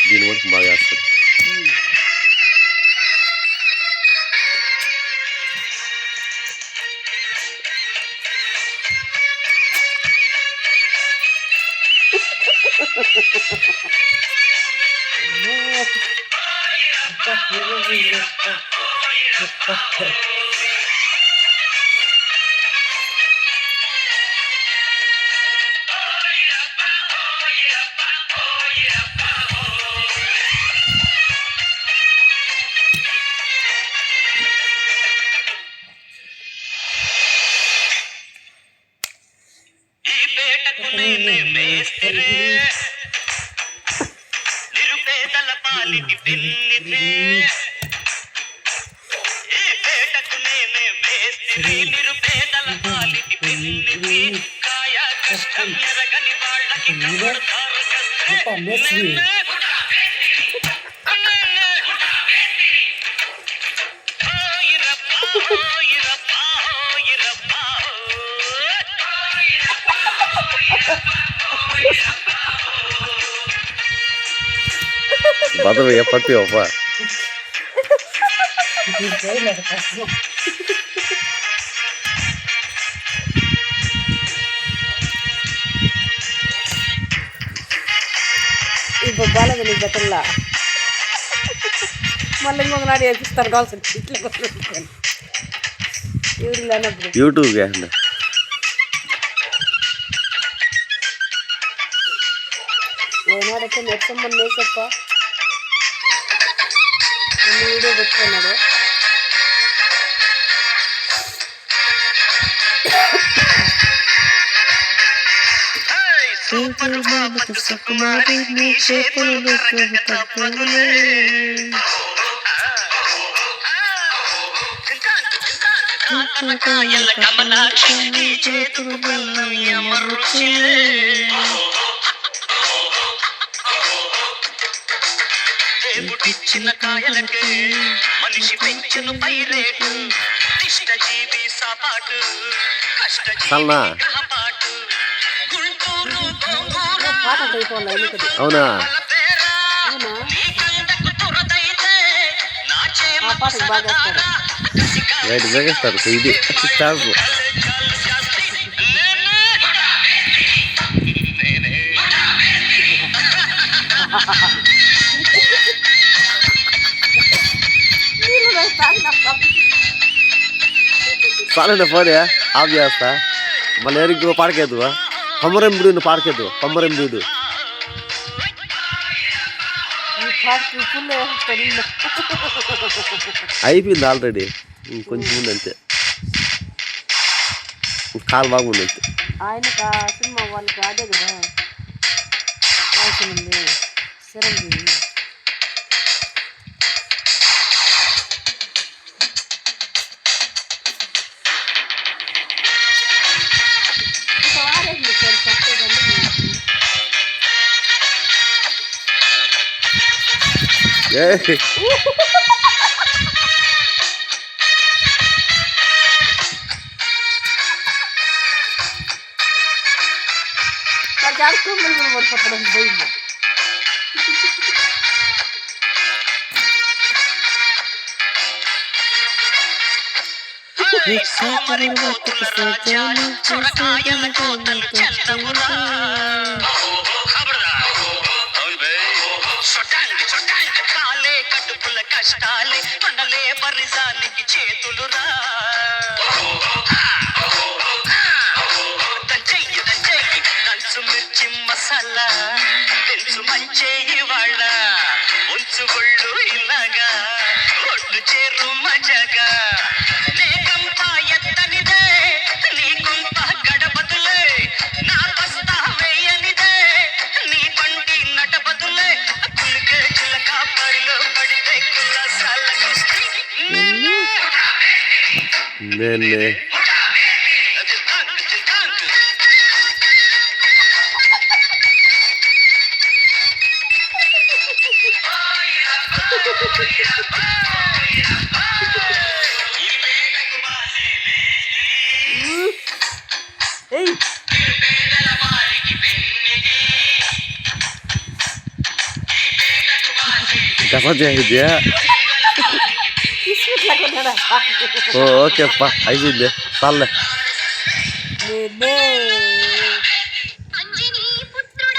దీని వరకు బాగా వేస్తాడు. నిరుపేదల పాలిటి పెన్నిదే ఈ పేటకు నేనే మేస్త్రి నిరుపేదల పాలిటి పెన్నిది కాయ కష్టం ఎరగని వాళ్ళకి కబడతారు కస్తే Bata ya pati apa? Ibu bala ini betul lah. Malah mau ngelari aku start call sedikit lah. YouTube ya. Leonardo kan net sama nih siapa? Ini video betul nado. Super mama Sukumari ni చేతులు తప్పదులే కాయల కమలాక్షి నీ చేతులు ఎమరుచిలే దేవుడిచ్చిన కాయలకే మనిషి పెంచును పైరేటు ఇష్ట జీవి సాపాటు కష్ట జీవి గ్రహపాటు గుంటూరు గోంగూర అవునా right జగేస్తారు ఇది స్టాప్ సాలే ఫోన్ ఆఫ్ చేస్తా మళ్ళీ ఎరికి పాడకేదు కొమ్మరెంబుడు పాడకేదు కొమ్మరెంబుడు అయిపోయింది ఆల్రెడీ ఇంకొంచెం ముందు అంతే కాలు బాగుంది అంతే ఆయన సినిమా వాళ్ళకి అదే కదా అవసరం ఉంది చిరంజీవి సోమరి పోతుల రాజ్యాలు చొరకాయల కోతలు చందమురా కాలే కడుపుల కష్టాలే పండలే బరిజానికి చేతులురా దంచెయ్యి దంచెయ్యి దంచు మిర్చి మసాలా పెంచు మంచే ఇవాళ్ళ ఉంచు ఒళ్ళు ఇలాగా ఒడ్డు చేరు మజగా నేనే కసా చేయిద్యా ఓకే అప్ప అయిపోయింది చాలే నేనే